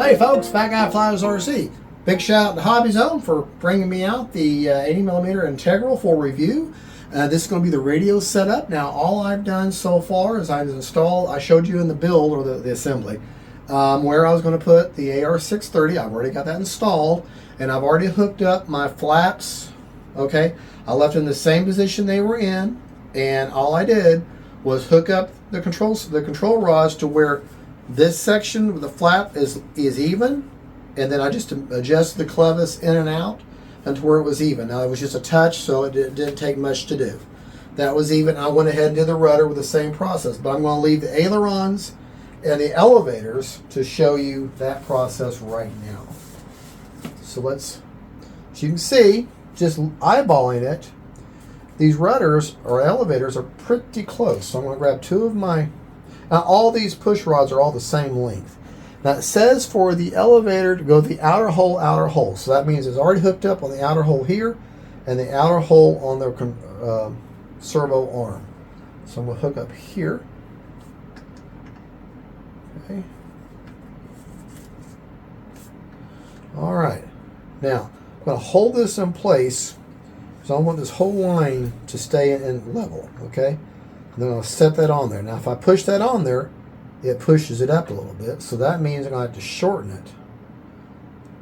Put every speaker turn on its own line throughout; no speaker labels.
Hey folks, Fat Guy Flies RC. Big shout out to Hobby Zone for bringing me out the 80mm Integral for review. This is going to be the radio setup. Now all I've done so far is I've installed, I showed you in the build or the assembly, where I was going to put the AR630. I've already got that installed and I've already hooked up my flaps. Okay, I left them in the same position they were in, and all I did was hook up the control rods to where this section of the flap is even, and then I just adjust the clevis in and out until where it was even. Now it was just a touch, so it didn't take much to do. That was even. I went ahead and did the rudder with the same process, but I'm going to leave the ailerons and the elevators to show you that process right now. So as you can see, just eyeballing it, these rudders or elevators are pretty close. So I'm going to grab two of my. Now all these push rods are all the same length. Now it says for the elevator to go the outer hole. So that means it's already hooked up on the outer hole here and the outer hole on the servo arm. So I'm going to hook up here. Okay. All right. Now I'm going to hold this in place. So I want this whole line to stay in level. Okay. And then I'll set that on there. Now if I push that on there, it pushes it up a little bit. So that means I'm going to have to shorten it.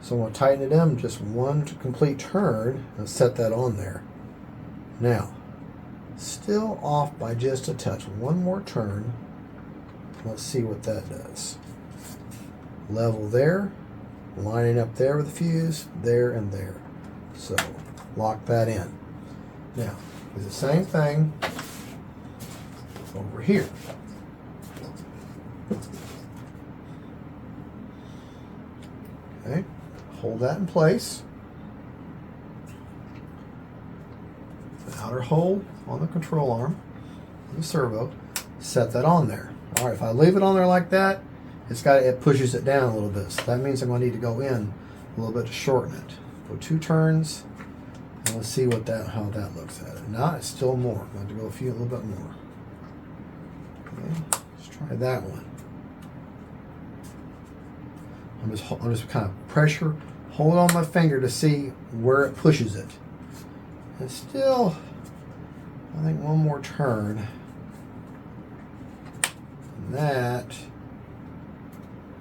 So I'm going to tighten it in just one complete turn and set that on there. Now, still off by just a touch. One more turn. Let's see what that does. Level there. Lining up there with the fuse. There and there. So lock that in. Now, do the same thing over here. Okay, hold that in place. The outer hole on the control arm, the servo, set that on there. All right, if I leave it on there like that, it pushes it down a little bit. So that means I'm going to need to go in a little bit to shorten it. Go 2 turns, and let's see how that looks at it. Now it's still more. I'm going to go a little bit more. Okay, let's try that one. I'm just kind of hold on my finger to see where it pushes it. And still, I think one more turn. And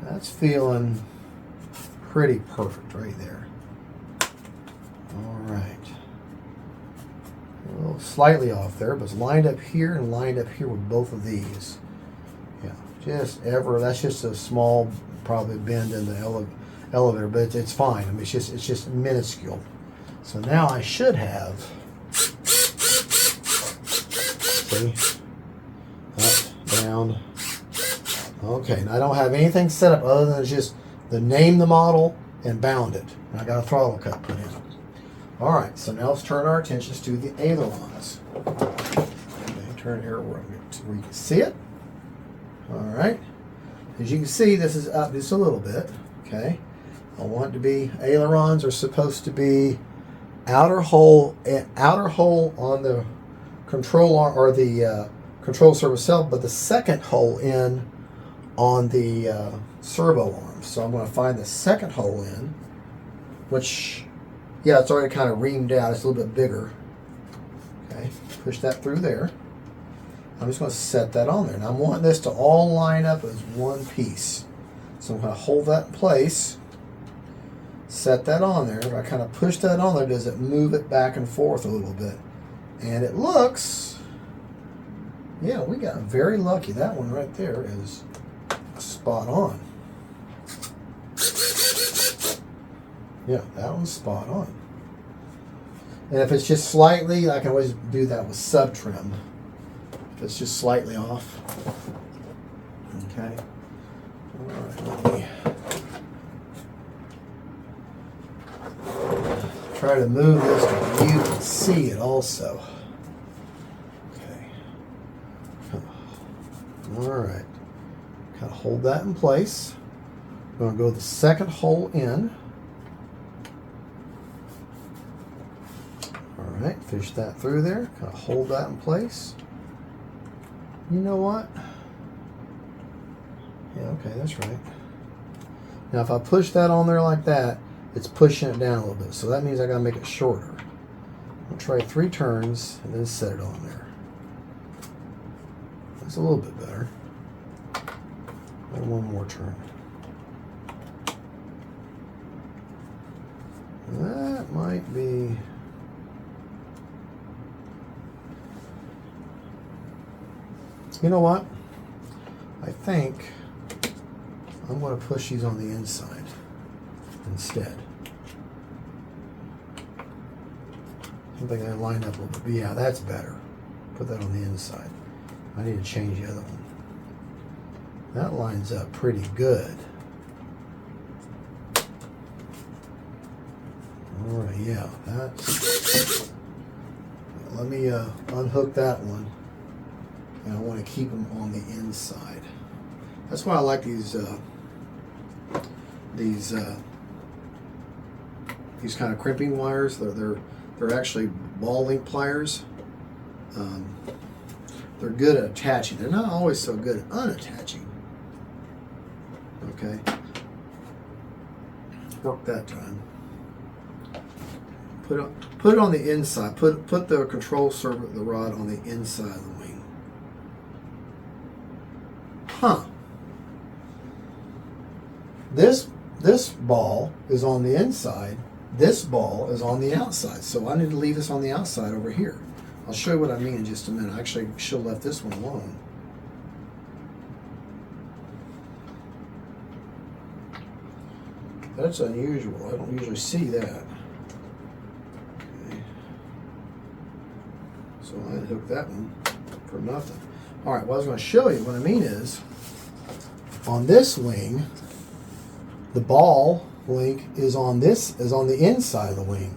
that's feeling pretty perfect right there. All right. A little slightly off there, but it's lined up here and lined up here with both of these. Yeah, that's just a small probably bend in the elevator, but it's fine. I mean, it's just minuscule. So now I should have, see, up, down. Okay, now I don't have anything set up other than just name the model and bound it. And I got a throttle cut put in. All right, so now let's turn our attentions to the ailerons. Okay, turn here where you can see it. All right. As you can see, this is up just a little bit. Okay. I want it to be, ailerons are supposed to be outer hole on the control arm or the control servo itself, but the second hole in on the servo arm. So I'm going to find the second hole in, which, yeah, it's already kind of reamed out. It's a little bit bigger. Okay. Push that through there. I'm just going to set that on there. Now I'm wanting this to all line up as one piece. So I'm going to hold that in place, set that on there. If I kind of push that on there, does it move it back and forth a little bit? And it looks, yeah, we got very lucky. That one right there is spot on. Yeah, that one's spot on. And if it's just slightly, I can always do that with sub trim. It's just slightly off. Okay. All right, let me try to move this so you can see it also. Okay. All right. Kind of hold that in place. I'm going to go the second hole in. All right, fish that through there. Kind of hold that in place. You know what? Yeah, okay, that's right. Now if I push that on there like that, it's pushing it down a little bit. So that means I gotta make it shorter. I'll try 3 turns and then set it on there. That's a little bit better. And 1 more turn. That might be... You know what? I think I'm going to push these on the inside instead. I think I line up a little bit. But yeah, that's better. Put that on the inside. I need to change the other one. That lines up pretty good. All right, yeah, that's... Let me unhook that one. And I want to keep them on the inside. That's why I like these kind of crimping wires. They're actually ball link pliers. They're good at attaching. They're not always so good at unattaching. Okay. Work that time. Put it on the inside. Put the control servo, the rod, on the inside of the wing. Huh. This ball is on the inside. This ball is on the outside. So I need to leave this on the outside over here. I'll show you what I mean in just a minute. I actually should have left this one alone. That's unusual. I don't usually see that. Okay. So I unhooked that one for nothing. All right, what I was going to show you, what I mean is, on this wing, the ball link is on the inside of the wing.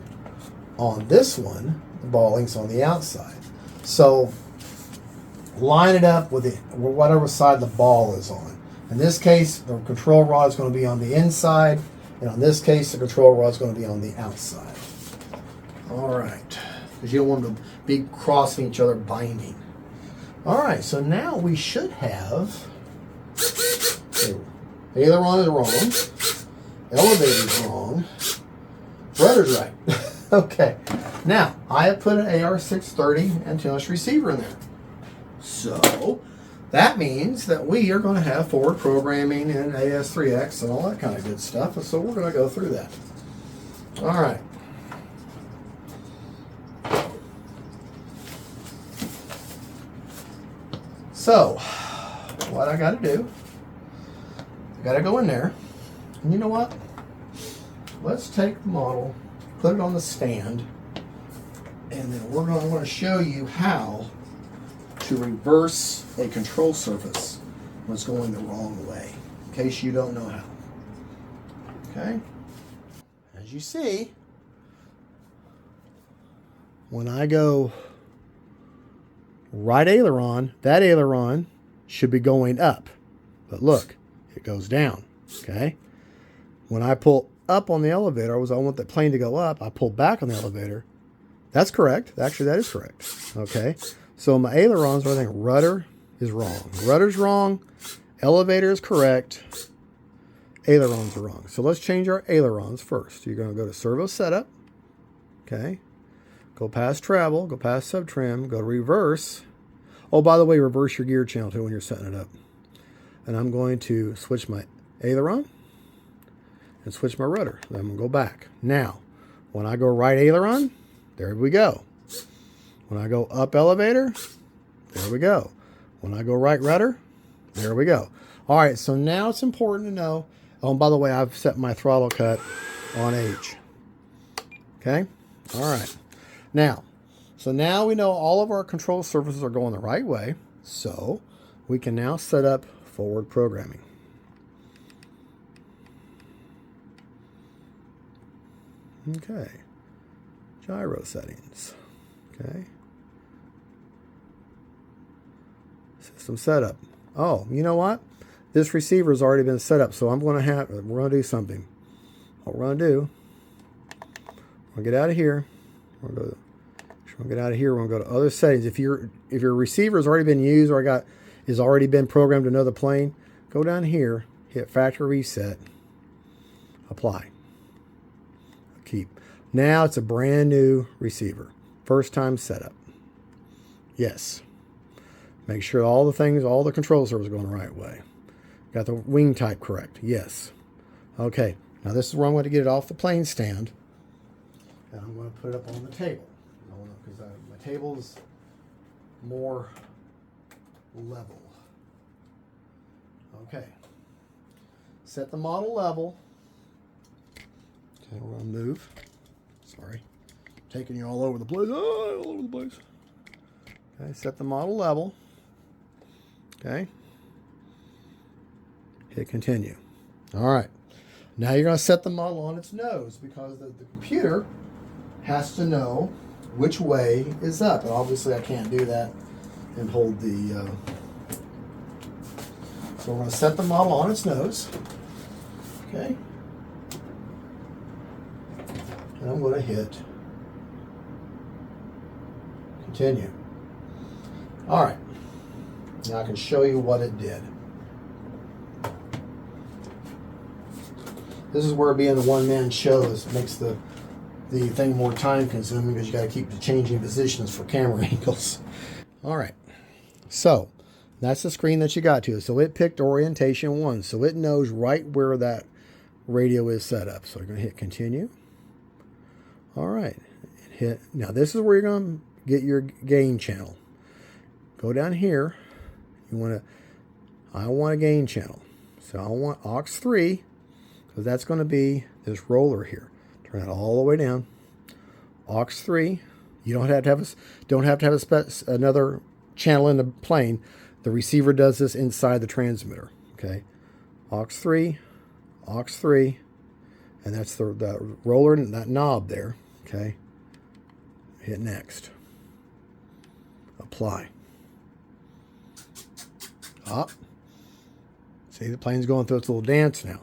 On this one, the ball link's on the outside. So line it up with whatever side the ball is on. In this case, the control rod is going to be on the inside, and on this case, the control rod is going to be on the outside. All right, because you don't want them to be crossing each other, binding. All right, so now we should have, aileron is wrong, elevator's wrong, rudder's right. Okay, now I have put an AR630 antenna receiver in there. So that means that we are going to have forward programming and AS3X and all that kind of good stuff. And so we're going to go through that. All right. So what I got to do, I got to go in there. And you know what? Let's take the model, put it on the stand, and then I'm going to show you how to reverse a control surface when it's going the wrong way, in case you don't know how. Okay? As you see, when I go right aileron, that aileron should be going up. But look, it goes down. Okay? When I pull up on the elevator, I want the plane to go up, I pull back on the elevator. That's correct. Actually, that is correct. Okay? So my ailerons, I think rudder is wrong. Rudder's wrong. Elevator is correct. Ailerons are wrong. So let's change our ailerons first. You're going to go to servo setup. Okay. Go past travel. Go past subtrim. Go to reverse. Oh, by the way, reverse your gear channel too when you're setting it up. And I'm going to switch my aileron and switch my rudder. Then I'm going to go back. Now, when I go right aileron, there we go. When I go up elevator, there we go. When I go right rudder, there we go. All right, so now it's important to know, oh, and by the way, I've set my throttle cut on H. Okay? All right. Now, so now we know all of our control surfaces are going the right way, so we can now set up forward programming. Okay. Gyro settings. Okay. System setup. Oh, you know what? This receiver has already been set up, so we're going to do something. What we're going to do, we're going to get out of here. We're going to get out of here. We're going to go to other settings. If your receiver has already been used or is already been programmed to another plane, go down here, hit factory reset, Apply. Keep. Now it's a brand new receiver. First time setup. Yes. Make sure all the things, all the control servos are going the right way. Got the wing type correct. Yes. Okay. Now this is where I'm going to get it off the plane stand. And I'm going to put it up on the table. Because my table is more level. Okay. Set the model level. Okay, we're going to move. Sorry. Taking you all over the place. Oh, all over the place. Okay, set the model level. Okay. Hit continue. All right. Now you're going to set the model on its nose because the computer has to know which way is up. And obviously I can't do that and hold the... So we're going to set the model on its nose. Okay. And I'm going to hit continue. All right. Now I can show you what it did. This is where being the one-man show makes the thing more time-consuming because you got to keep changing positions for camera angles. All right. So that's the screen that you got to. So it picked orientation 1. So it knows right where that radio is set up. So you're going to hit continue. All right. Hit. Now this is where you're going to get your gain channel. Go down here. I want a gain channel. So I want aux 3 because that's going to be this roller here. Turn it all the way down. Aux 3. You don't have to have another channel in the plane. The receiver does this inside the transmitter. Okay. Aux 3, and that's the roller and that knob there. Okay. Hit next. Apply. Up. See, the plane's going through its little dance now.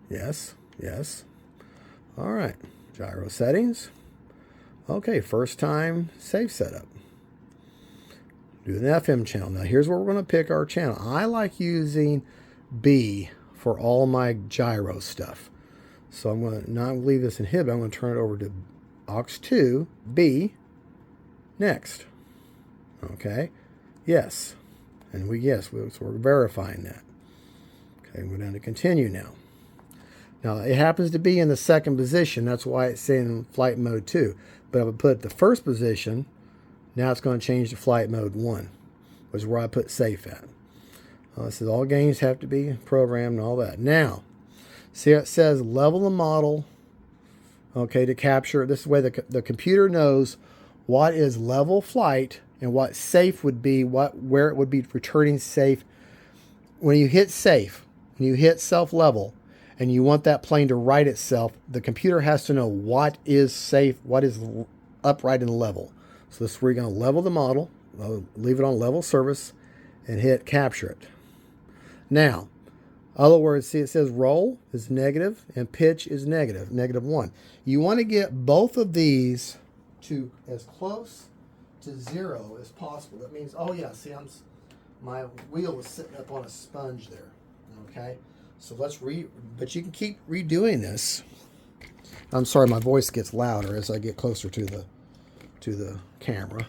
Yes, yes. All right. Gyro settings. Okay, first time safe setup. Do an FM channel. Now here's where we're going to pick our channel. I like using B for all my gyro stuff. So I'm going to not leave this inhibit. I'm going to turn it over to aux 2, B, next. Okay, yes. And so we're verifying that. Okay, we're down to continue now. Now it happens to be in the second position. That's why it's saying flight mode 2. But if I put the first position, now it's going to change to flight mode 1, which is where I put safe at. It says all gains have to be programmed and all that. Now, see it says level the model, okay, to capture. This is the way the computer knows what is level flight and what safe would be, where it would be returning safe. When you hit safe, when you hit self-level, and you want that plane to right itself, the computer has to know what is safe, what is upright and level. So this is where you're going to level the model, leave it on level service, and hit capture it. Now, other words, see it says roll is negative and pitch is negative, -1. You want to get both of these to as close to 0 as possible. That means, oh yeah, see, my wheel was sitting up on a sponge there. Okay, so but you can keep redoing this. I'm sorry, my voice gets louder as I get closer to the camera.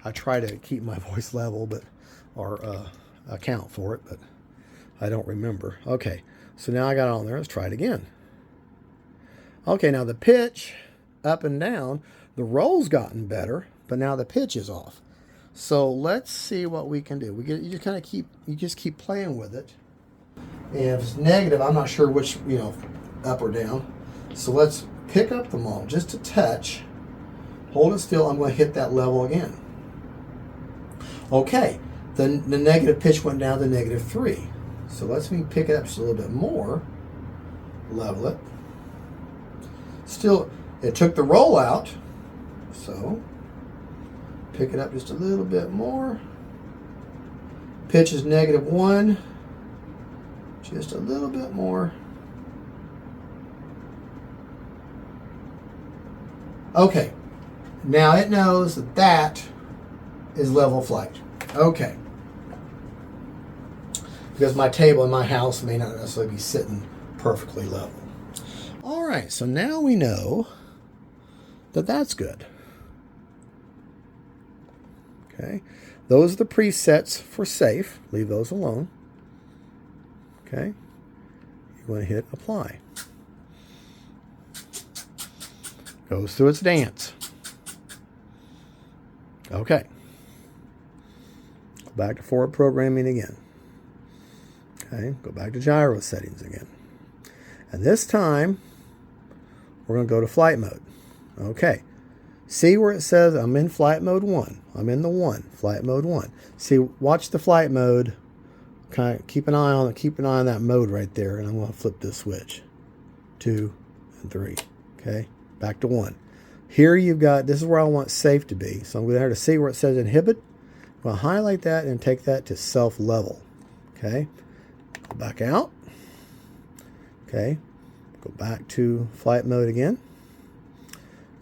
I try to keep my voice level, or account for it, but I don't remember. Okay, so now I got it on there. Let's try it again. Okay, now the pitch up and down, the roll's gotten better, but now the pitch is off. So let's see what we can do. You just keep playing with it. And if it's negative, I'm not sure which, up or down. So let's pick up the model just a touch. Hold it still. I'm going to hit that level again. Okay, the negative pitch went down to -3. So let's pick it up just a little bit more. Level it. Still, it took the roll out. So pick it up just a little bit more. Pitch is -1. Just a little bit more. Okay. Now it knows that is level flight. Okay. Because my table in my house may not necessarily be sitting perfectly level. All right, so now we know that that's good. Okay, those are the presets for safe. Leave those alone. Okay, you want to hit apply. Goes through its dance. Okay. Go back to forward programming again. Okay, go back to gyro settings again. And this time, we're going to go to flight mode. Okay. See where it says I'm in flight mode 1. I'm in the 1, flight mode 1. See, watch the flight mode. Kind of keep an eye on that mode right there, and I'm going to flip this switch. 2 and 3. Okay, back to 1. Here you've got, this is where I want safe to be. So I'm going to see where it says inhibit. I'm going to highlight that and take that to self level. Okay, go back out. Okay, go back to flight mode again.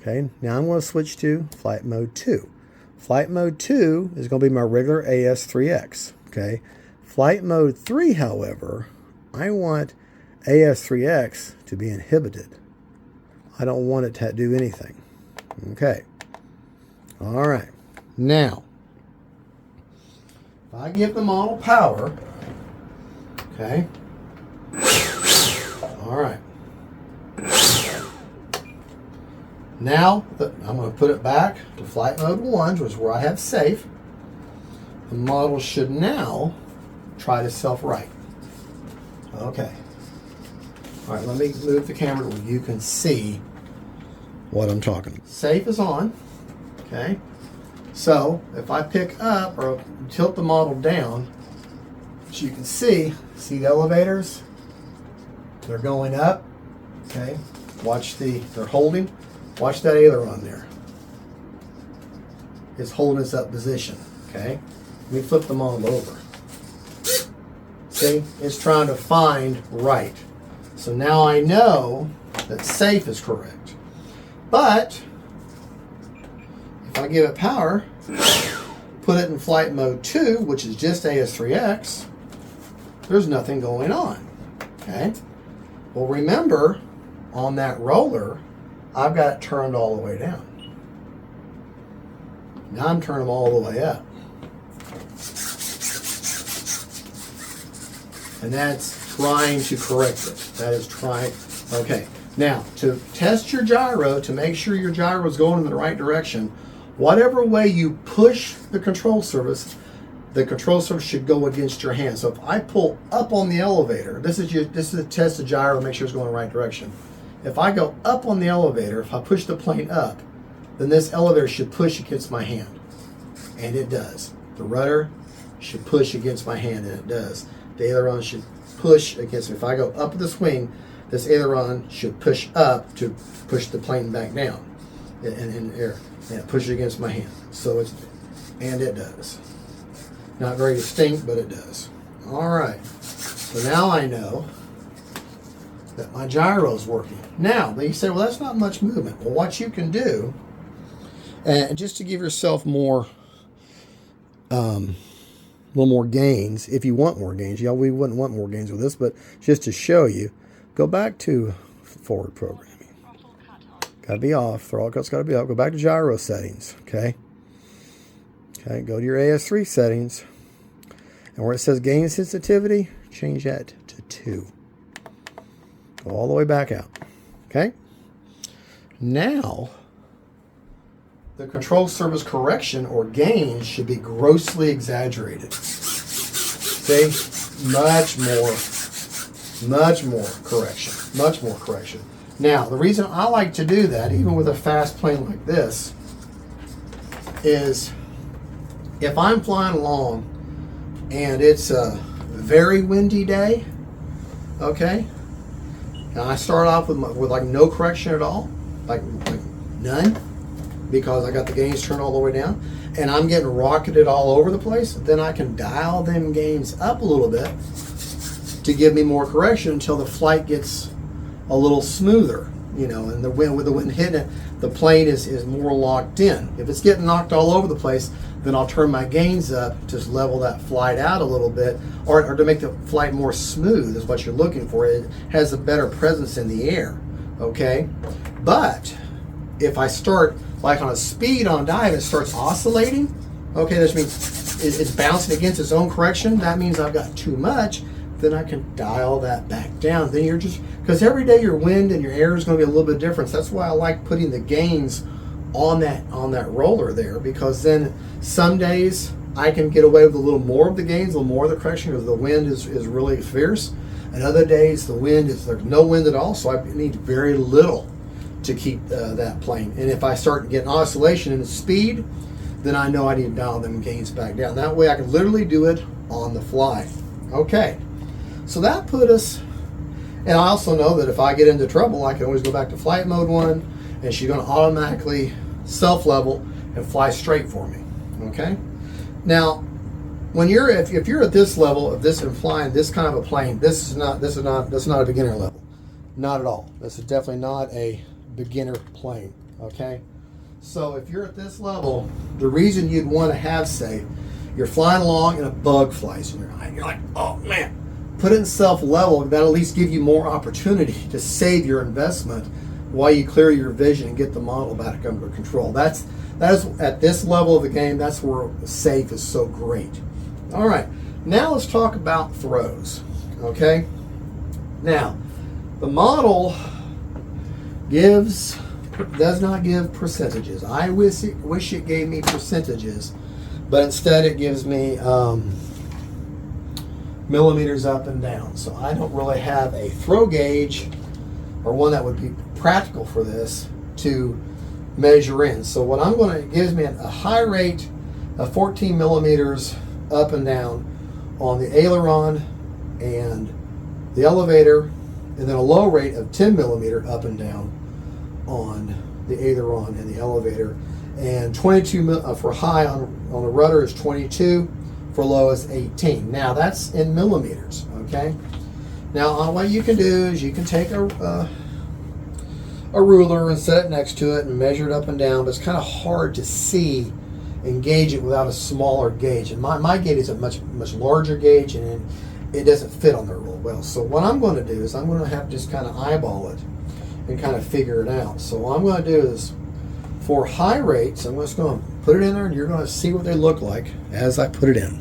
Okay, now I'm going to switch to flight mode 2. Flight mode 2 is going to be my regular AS3X. Okay, flight mode 3, however, I want AS3X to be inhibited. I don't want it to do anything. Okay, all right. Now, if I give the model power, okay, all right. Now, I'm going to put it back to flight mode 1, which is where I have safe. The model should now try to self-right. Okay. All right, let me move the camera where you can see what I'm talking about. Safe is on. Okay. So, if I pick up or tilt the model down, as you can see the elevators? They're going up. Okay. Watch they're holding. Watch that aileron there. It's holding its up position. Okay. Let me flip the model over. See? It's trying to find right. So now I know that safe is correct. But if I give it power, put it in flight mode 2, which is just AS3X, there's nothing going on. Okay? Well, remember, on that roller, I've got it turned all the way down. Now I'm turning them all the way up. And that's trying to correct it. That is trying. Okay. Now, to test your gyro, to make sure your gyro is going in the right direction, whatever way you push the control surface should go against your hand. So if I pull up on the elevator, this is a test of gyro to make sure it's going in the right direction. If I go up on the elevator, if I push the plane up, then this elevator should push against my hand. And it does. The rudder should push against my hand, and it does. The aileron should push against me. If I go up the swing, this aileron should push up to push the plane back down in air. And it pushes against my hand. And it does. Not very distinct, but it does. All right. So now I know that my gyro is working. Now, you say, well, that's not much movement. Well, what you can do, and just to give yourself more, a little more gains, if you want more gains. Yeah, we wouldn't want more gains with this, but just to show you, go back to forward programming. Got to be off. Throttle cut's got to be off. Go back to gyro settings. Okay. Okay. Go to your AS3 settings, and where it says gain sensitivity, change that to 2. Go all the way back out. Okay. Now, the control surface correction or gain should be grossly exaggerated. See? Much more correction. Much more correction. Now, the reason I like to do that, even with a fast plane like this, is if I'm flying along and it's a very windy day, okay, and I start off with like no correction at all, like none, because I got the gains turned all the way down, and I'm getting rocketed all over the place, then I can dial them gains up a little bit to give me more correction until the flight gets a little smoother, and with the wind hitting it, the plane is more locked in. If it's getting knocked all over the place, then I'll turn my gains up to level that flight out a little bit, or to make the flight more smooth is what you're looking for. It has a better presence in the air, okay? But if I start, like on a speed on dive, it starts oscillating, okay, that means it's bouncing against its own correction. That means I've got too much. Then I can dial that back down. Then you're just, because every day your wind and your air is going to be a little bit different. So that's why I like putting the gains on that roller there, because then some days I can get away with a little more of the gains, a little more of the correction, because the wind is really fierce. And other days there's no wind at all, so I need very little to keep that plane. And if I start getting oscillation in the speed, then I know I need to dial them gains back down. That way I can literally do it on the fly. Okay, so that put us, and I also know that if I get into trouble, I can always go back to flight mode 1, and she's going to automatically self-level and fly straight for me. Okay. Now, when if you're at this level of this and flying this kind of a plane, this is not a beginner level, not at all. This is definitely not a beginner plane. Okay. So if you're at this level, the reason you'd want to have, say, you're flying along and a bug flies in your eye, you're like, oh man, put it in self-level. That'll at least give you more opportunity to save your investment while you clear your vision and get the model back under control. That is at this level of the game, that's where safe is so great. All right, now let's talk about throws. Okay, now the model does not give percentages. I wish it gave me percentages, but instead it gives me millimeters up and down. So I don't really have a throw gauge or one that would be practical for this to measure in. So what I'm going to, it gives me a high rate of 14 millimeters up and down on the aileron and the elevator, and then a low rate of 10 millimeter up and down on the aileron and the elevator, and 22 for high on the rudder is 22, for low is 18. Now that's in millimeters. Okay, now what you can do is you can take a ruler and set it next to it and measure it up and down, but it's kind of hard to see and gauge it without a smaller gauge. And my gauge is a much larger gauge, and it doesn't fit on there real well. So what I'm going to do is I'm going to have to just kind of eyeball it and kind of figure it out. So what I'm going to do is, for high rates, I'm just going to put it in there, and you're going to see what they look like as I put it in,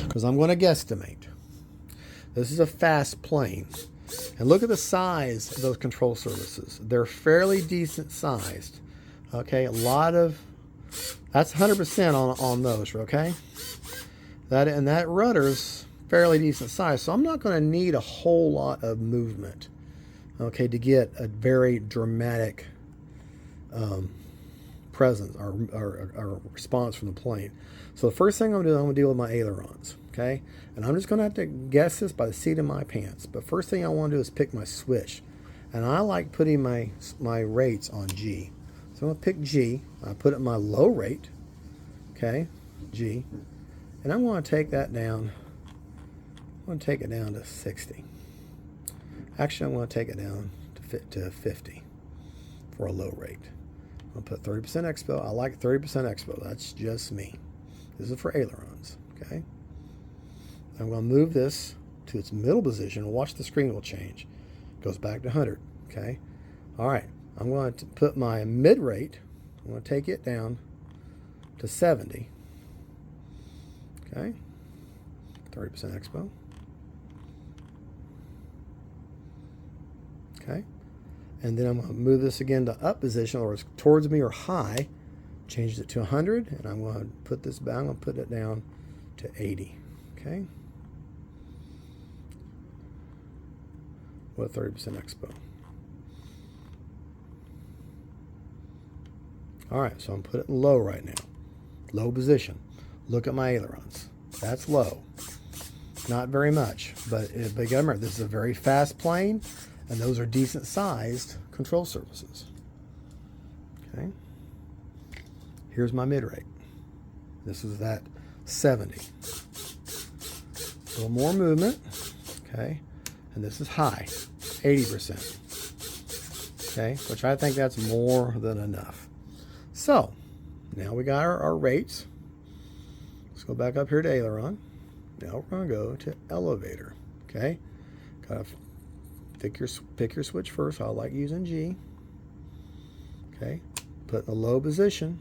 because I'm going to guesstimate. This is a fast plane. And look at the size of those control surfaces. They're fairly decent sized. Okay, that's 100% on those, okay? That rudder's fairly decent size, so I'm not going to need a whole lot of movement, okay, to get a very dramatic presence or response from the plane. So the first thing I'm going to deal with my ailerons, okay? And I'm just going to have to guess this by the seat of my pants. But first thing I want to do is pick my switch. And I like putting my rates on G. So I'm going to pick G. I put it in my low rate, okay, G. And I'm going to take that down. I'm going to take it down to 60. Actually, I'm going to take it down to 50 for a low rate. I'm going to put 30% expo. I like 30% expo. That's just me. This is for ailerons, okay? I'm going to move this to its middle position, and watch the screen will change. It goes back to 100, okay? All right, I'm going to put my mid rate, I'm going to take it down to 70, okay? 30% expo. Okay, and then I'm going to move this again to up position, or it's towards me or high, change it to 100, and I'm going to put this back, I'm going to put it down to 80, okay? With 30% expo. All right, so I'm putting it in low right now. Low position. Look at my ailerons. That's low. Not very much, but you got to remember, this is a very fast plane, and those are decent sized control surfaces. Okay. Here's my mid rate. This is that 70. A little more movement. Okay. And this is high, 80%. Okay, which I think that's more than enough. So now we got our rates. Let's go back up here to aileron. Now we're going to go to elevator. Okay, gotta pick your switch first. I like using G. Okay, put in a low position.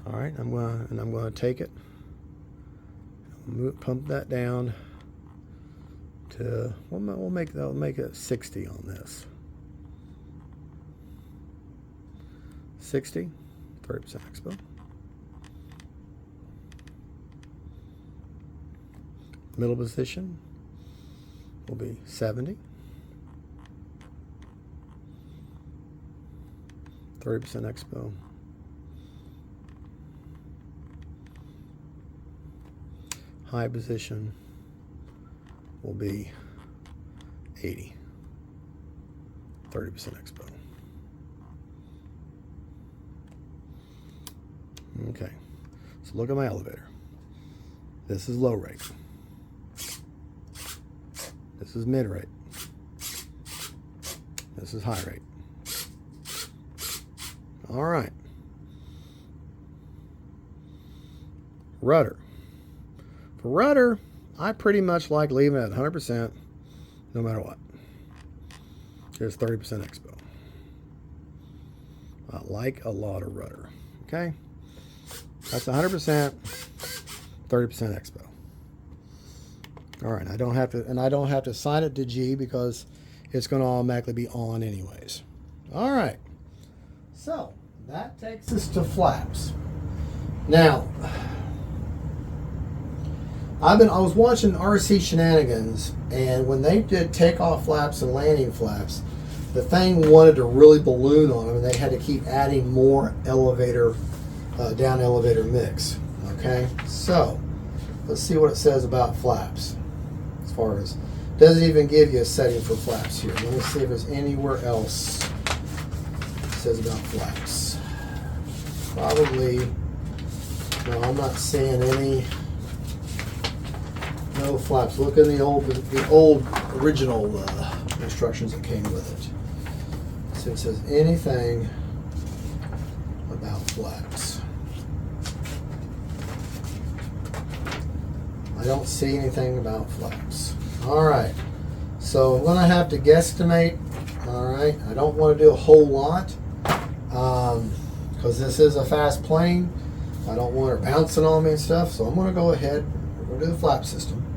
All right, I'm going to take it, pump that down to, we'll make it 60 on this. 60, 30% expo. Middle position will be 70. 30% expo. High position will be 80. 30% expo. Okay, so look at my elevator. This is low rate. This is mid rate. This is high rate. All right. Rudder. For rudder, I pretty much like leaving it at 100% no matter what. Here's 30% expo. I like a lot of rudder. Okay? That's 100%, 30% expo. All right, I don't have to assign it to G because it's going to automatically be on anyways. All right. So that takes us to flaps. Now, I was watching RC Shenanigans, and when they did takeoff flaps and landing flaps, the thing wanted to really balloon on them, and they had to keep adding more elevator, down elevator mix. Okay, so let's see what it says about flaps. As far as, doesn't even give you a setting for flaps here. Let me see if there's anywhere else it says about flaps. Probably, no, I'm not seeing any. No flaps. Look in the old original instructions that came with it. See if it says anything about flaps. I don't see anything about flaps. All right. So I'm going to have to guesstimate. All right. I don't want to do a whole lot because this is a fast plane. I don't want her bouncing on me and stuff. So I'm going to go ahead. We're going to do the flap system.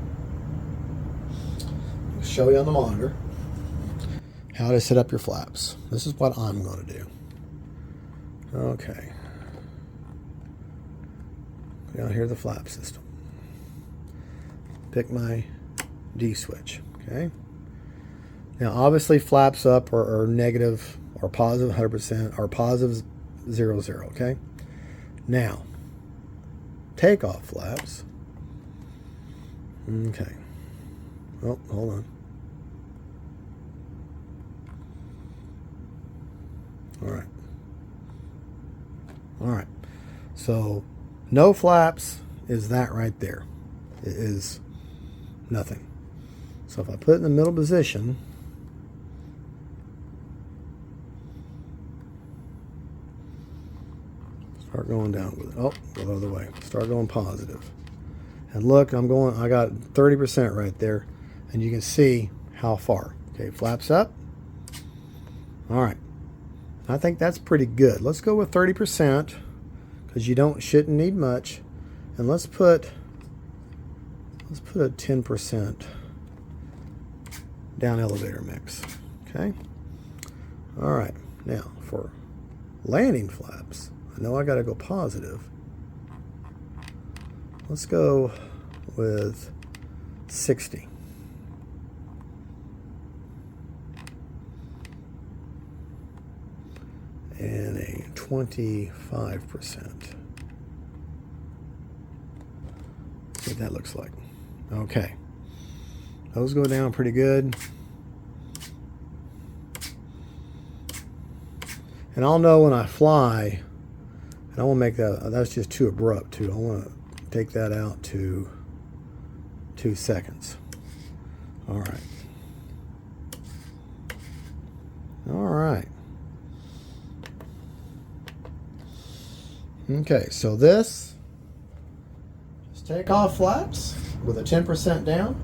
Show you on the monitor how to set up your flaps. This is what I'm going to do. Okay. Down here, the flap system. Pick my D switch. Okay. Now, obviously, flaps up are negative or positive 100% or positive 0, 0. Okay. Now, takeoff flaps. Okay. Oh, hold on. All right. All right. So, no flaps is that right there. It is nothing. So if I put it in the middle position, start going down with it. Oh, go the other way. Start going positive. And look, I got 30% right there. And you can see how far. Okay, flaps up. All right. I think that's pretty good. Let's go with 30% because you shouldn't need much. And let's put a 10% down elevator mix. Okay. All right. Now for landing flaps, I know I got to go positive. Let's go with 60. And a 25%. See what that looks like. Okay. Those go down pretty good. And I'll know when I fly, and I want to make that's just too abrupt too. I want to take that out to 2 seconds. All right. All right. Okay, so this, just take off flaps with a 10% down.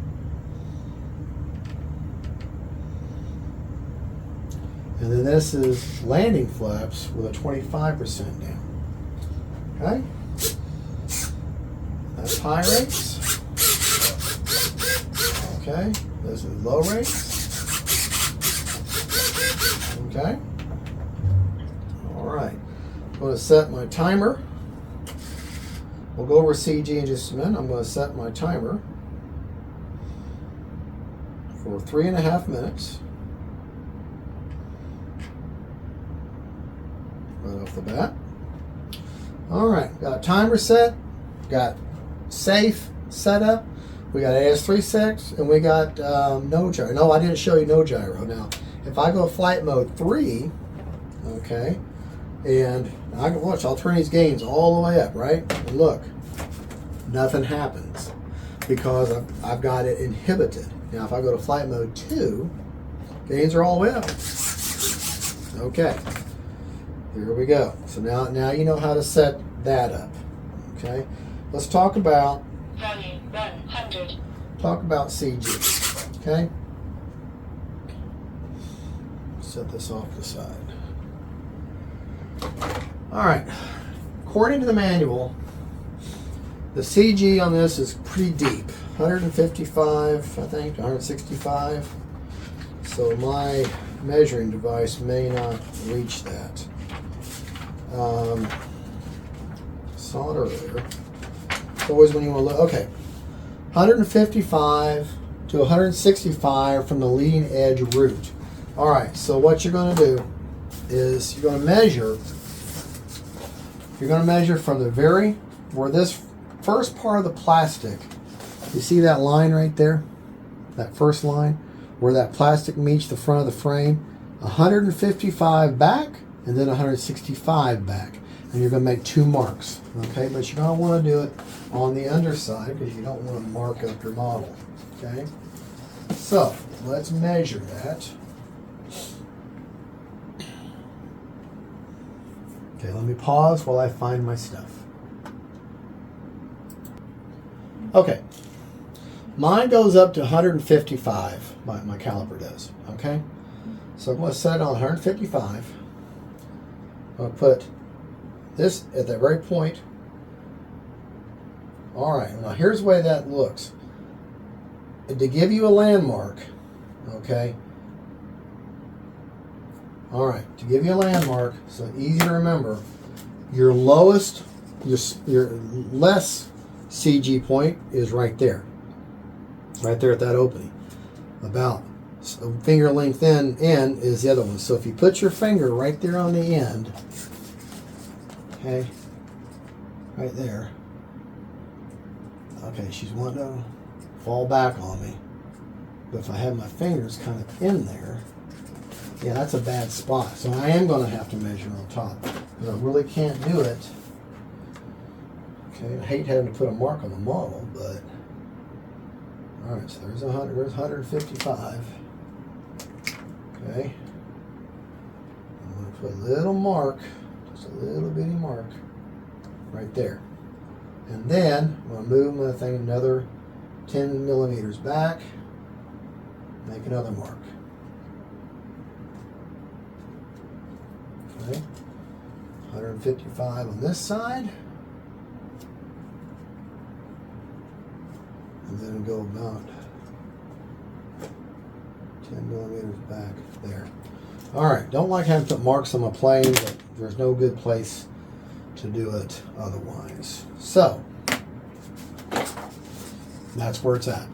And then this is landing flaps with a 25% down. Okay? That's high rates. Okay, this is low rates. Okay. All right. I'm going to set my timer. We'll go over CG in just a minute. I'm going to set my timer for 3.5 minutes. Right off the bat. All right. Got a timer set. Got safe setup. We got AS36 and we got no gyro. No, I didn't show you no gyro. Now, if I go flight mode 3, okay, and I can watch, I'll turn these gains all the way up, right? And look, nothing happens because I've got it inhibited. Now, if I go to flight mode 2, gains are all the way up. Okay, here we go. So now you know how to set that up. Okay, let's talk about
value 100.
Talk about CG. Okay, set this off to the side. All right. According to the manual, the CG on this is pretty deep. 155, I think, 165. So my measuring device may not reach that. Saw it earlier. It's always when you want to look. Okay. 155 to 165 from the leading edge root. All right. So what you're going to do is you're going to measure. You're going to measure from the where this first part of the plastic, you see that line right there? That first line where that plastic meets the front of the frame, 155 back and then 165 back. And you're going to make 2 marks, okay? But you're going to want to do it on the underside because you don't want to mark up your model, okay? So let's measure that. Okay, let me pause while I find my stuff. Okay, mine goes up to 155, my caliper does, okay? So I'm going to set it on 155. I'm going to put this at that very point. All right, now here's the way that looks. To give you a landmark, okay? All right, to give you a landmark, so easy to remember, your lowest, your less CG point is right there at that opening. About a finger length in is the other one. So if you put your finger right there on the end, okay, right there. Okay, she's wanting to fall back on me. But if I have my fingers kind of in there, yeah, that's a bad spot. So I am going to have to measure on top. But I really can't do it. Okay, I hate having to put a mark on the model, but all right, so there's 100, there's 155. Okay, I'm going to put a little mark, just a little bitty mark, right there. And then I'm going to move my thing another 10 millimeters back, make another mark. Okay, 155 on this side. And then go about 10 millimeters back there. All right, don't like having to put marks on my plane, but there's no good place to do it otherwise. So, that's where it's at.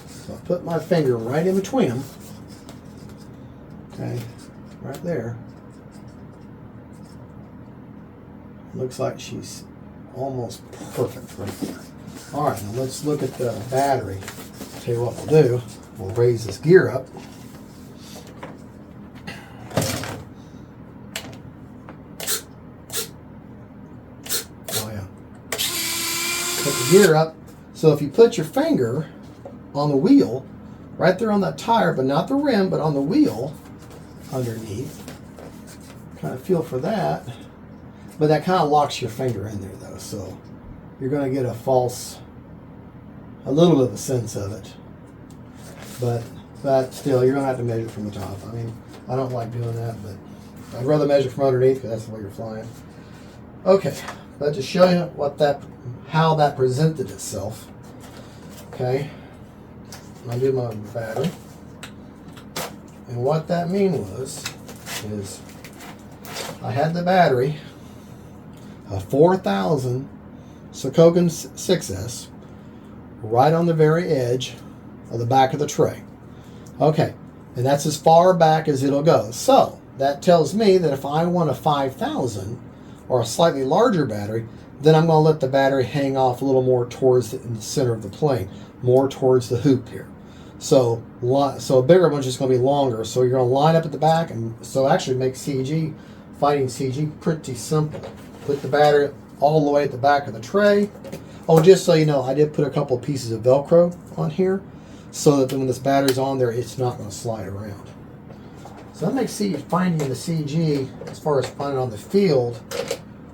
So I put my finger right in between them. Okay, right there. Looks like she's almost perfect right there. All right, now let's look at the battery. Tell you what we'll do. We'll raise this gear up. Oh yeah. Put the gear up. So if you put your finger on the wheel, right there on that tire, but not the rim, but on the wheel, underneath. Kind of feel for that. But that kind of locks your finger in there though, so you're going to get a little bit of a sense of it. But still, you're going to have to measure from the top. I mean, I don't like doing that, but I'd rather measure from underneath because that's the way you're flying. Okay, but to show you how that presented itself. Okay, I do my battery, and what that is I had the battery, a 4000 Sokogan 6S, right on the very edge of the back of the tray. Okay, and that's as far back as it'll go. So that tells me that if I want a 5000 or a slightly larger battery, then I'm going to let the battery hang off a little more towards the center of the plane, more towards the hoop here. So a bigger one's just going to be longer. So you're going to line up at the back, and so actually make fighting CG pretty simple. Put the battery all the way at the back of the tray. Oh, just so you know, I did put a couple of pieces of Velcro on here so that when this battery's on there, it's not going to slide around. So that makes finding the CG, as far as finding on the field,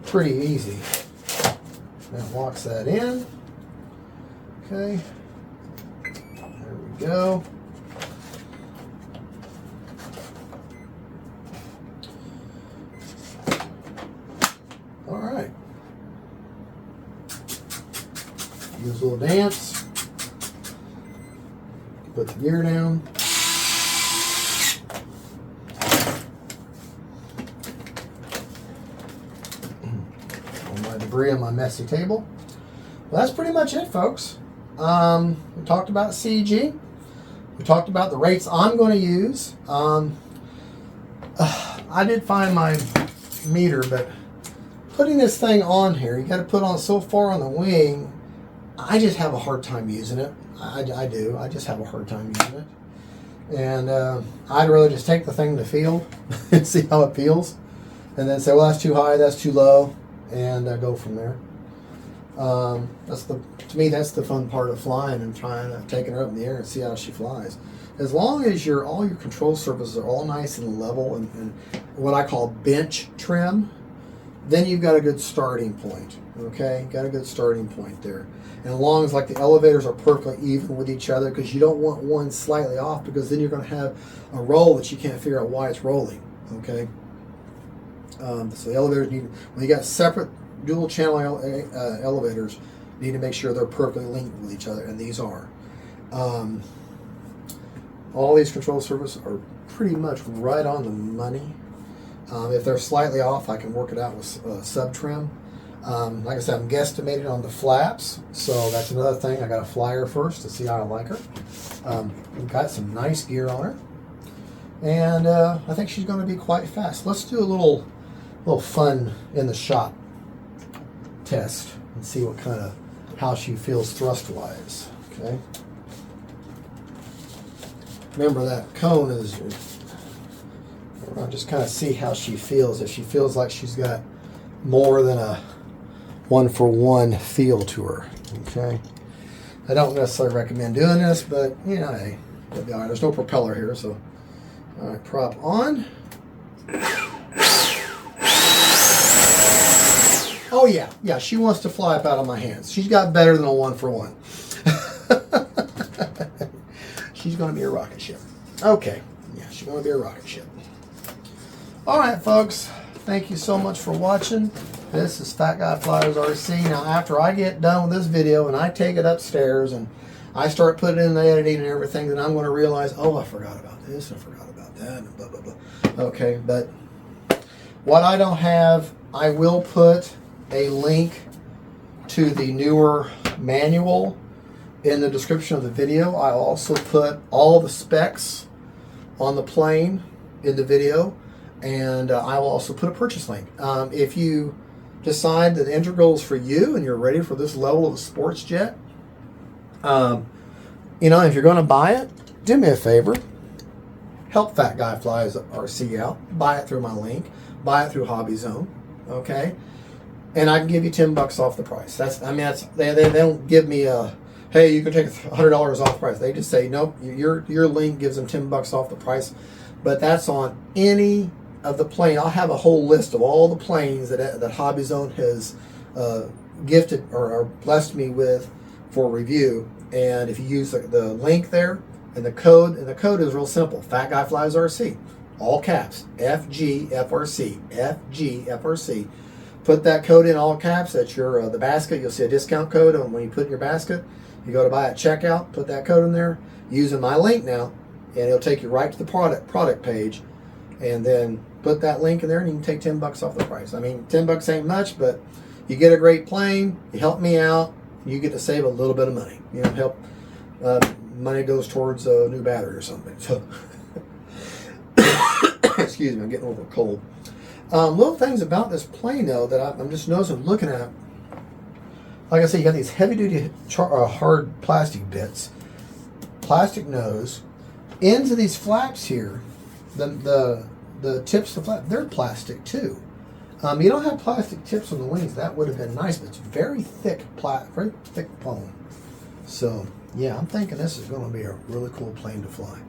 pretty easy. That locks that in. Okay. There we go. All right. Use a little dance. Put the gear down. All my debris on my messy table. Well, that's pretty much it, folks. We talked about CG. We talked about the rates I'm going to use. I did find my meter, but putting this thing on here, you got to put on so far on the wing. I just have a hard time using it. I do. I just have a hard time using it. And I'd rather just take the thing to the field and see how it feels. And then say, well, that's too high, that's too low, and go from there. To me, that's the fun part of flying and taking her up in the air and see how she flies. As long as all your control surfaces are all nice and level and what I call bench trim, then you've got a good starting point. Okay, got a good starting point there. And as long as like the elevators are perfectly even with each other, because you don't want one slightly off, because then you're going to have a roll that you can't figure out why it's rolling. Okay, so the elevators when you got separate dual channel elevators, need to make sure they're perfectly linked with each other, and these are. All these control surfaces are pretty much right on the money. If they're slightly off, I can work it out with sub trim. Like I said, I'm guesstimated on the flaps, so that's another thing. I got to fly her first to see how I like her. We've got some nice gear on her, and I think she's going to be quite fast. Let's do a little fun in the shot test and see how she feels thrust wise. Okay. Remember that cone is. I'll just kind of see how she feels. If she feels like she's got more than a 1-for-1 feel to her. Okay. I don't necessarily recommend doing this, but you know, hey, it'll be all right. There's no propeller here, so all right, prop on. Oh yeah, she wants to fly up out of my hands. She's got better than a 1-for-1. She's going to be a rocket ship. Okay, yeah, she's going to be a rocket ship. All right, folks, thank you so much for watching. This is Fat Guy Flyers RC. Now, after I get done with this video and I take it upstairs and I start putting in the editing and everything, then I'm going to realize, oh, I forgot about this, I forgot about that, and blah, blah, blah. Okay, but what I don't have, I will put a link to the newer manual in the description of the video. I'll also put all the specs on the plane in the video, and I will also put a purchase link. If you decide that the integral is for you and you're ready for this level of a sports jet, you know, if you're going to buy it, do me a favor. Help Fat Guy Flies RC out. Buy it through my link. Buy it through Hobby Zone. Okay? And I can give you $10 off the price. They don't give me a, hey, you can take $100 off the price. They just say, nope, your link gives them $10 off the price. but that's on any of the plane. I'll have a whole list of all the planes that Hobby Zone has gifted or blessed me with for review. And if you use the link there and the code is real simple. Fat Guy Flies RC, all caps, FGFRC, FGFRC. Put that code in all caps. That's your the basket. You'll see a discount code when you put in your basket. You go to buy at checkout, put that code in there using my link now, and it'll take you right to the product page. And then put that link in there, and you can take $10 off the price. I mean, $10 ain't much, but you get a great plane. You help me out. You get to save a little bit of money. You know, help money goes towards a new battery or something. So, excuse me, I'm getting over a cold. Little things about this plane though that I'm just noticing, looking at. Like I said, you got these heavy-duty hard plastic bits, plastic nose, ends of these flaps here. The tips of the flap, they're plastic too. You don't have plastic tips on the wings. That would have been nice, but it's very thick foam. So yeah, I'm thinking this is going to be a really cool plane to fly.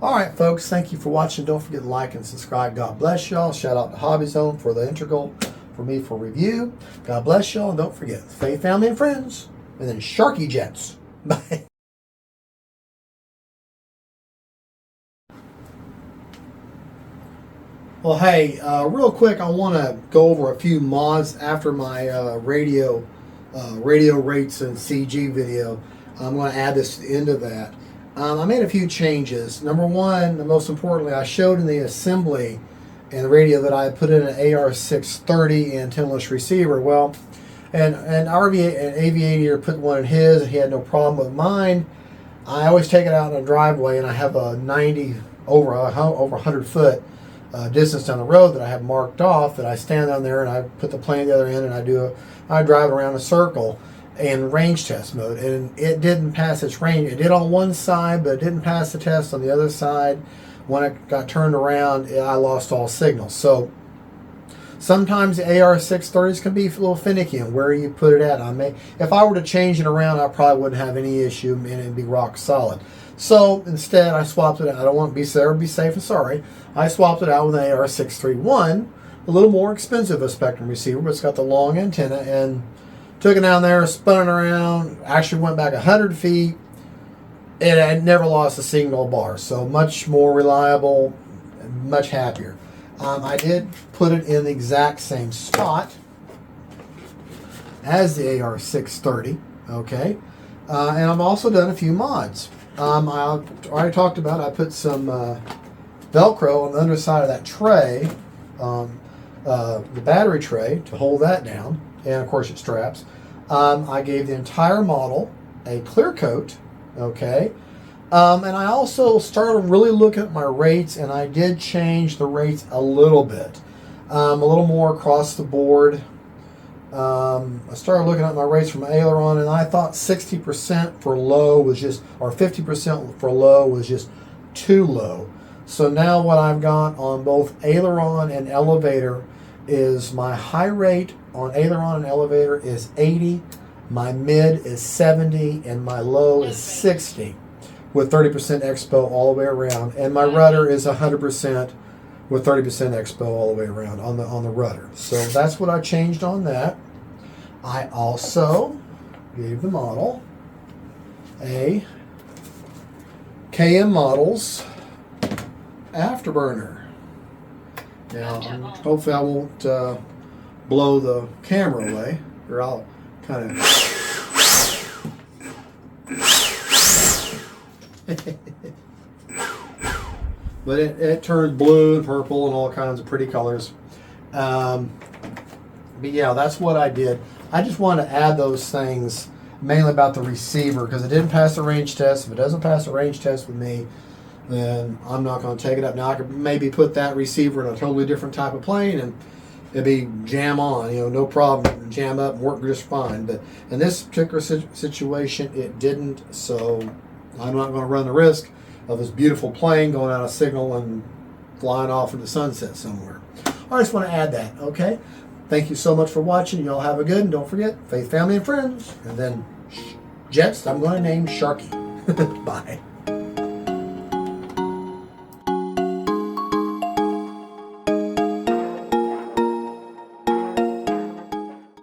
All right, folks, thank you for watching. Don't forget to like and subscribe. God bless y'all. Shout out to Hobby Zone for the integral for me for review. God bless y'all, and don't forget, faith, family, and friends, and then Sharky Jets. Bye. Well, hey, real quick, I want to go over a few mods after my radio rates and CG video. I'm going to add this to the end of that. I made a few changes. Number one, and most importantly, I showed in the assembly and the radio that I put in an AR630 antennaless receiver. Well, and Aviator put one in his, and he had no problem with mine. I always take it out in a driveway, and I have a 90 over 100 foot distance down the road that I have marked off, that I stand down there and I put the plane the other end, and I drive around a circle in range test mode, and it didn't pass its range. It did on one side, but it didn't pass the test on the other side. When it got turned around, I lost all signals. So sometimes the AR630s can be a little finicky on where you put it at. If I were to change it around, I probably wouldn't have any issue, and it'd be rock solid. So instead, I swapped it out. I don't want to be safe and sorry. I swapped it out with an AR631, a little more expensive a spectrum receiver, but it's got the long antenna, and took it down there, spun it around, actually went back 100 feet, and I never lost a signal bar. So much more reliable, much happier. I did put it in the exact same spot as the AR630, okay? And I've also done a few mods. I already talked about, I put some Velcro on the underside of that tray, the battery tray, to hold that down, and of course it straps. I gave the entire model a clear coat, okay? And I also started really looking at my rates, and I did change the rates a little bit, a little more across the board. I started looking at my rates from aileron, and I thought 60% for low was just, or 50% for low was just too low. So now what I've got on both aileron and elevator is my high rate on aileron and elevator is 80, my mid is 70, and my low is 60, with 30% expo all the way around. And my rudder is 100% with 30% expo all the way around on the rudder. So that's what I changed on that. I also gave the model a KM Models afterburner. Now, hopefully I won't blow the camera away, or I'll kind of but it turns blue and purple and all kinds of pretty colors. But yeah, that's what I did. I just wanted to add those things, mainly about the receiver, because it didn't pass the range test. If it doesn't pass the range test with me, then I'm not going to take it up. Now I could maybe put that receiver in a totally different type of plane, and it'd be jam on, no problem, jam up and work just fine. But in this particular situation, it didn't, so I'm not going to run the risk of this beautiful plane going out of signal and flying off into the sunset somewhere. I just want to add that, okay? Thank you so much for watching. Y'all have a good, and don't forget, faith, family, and friends. And then Jets, I'm going to name Sharky. Bye.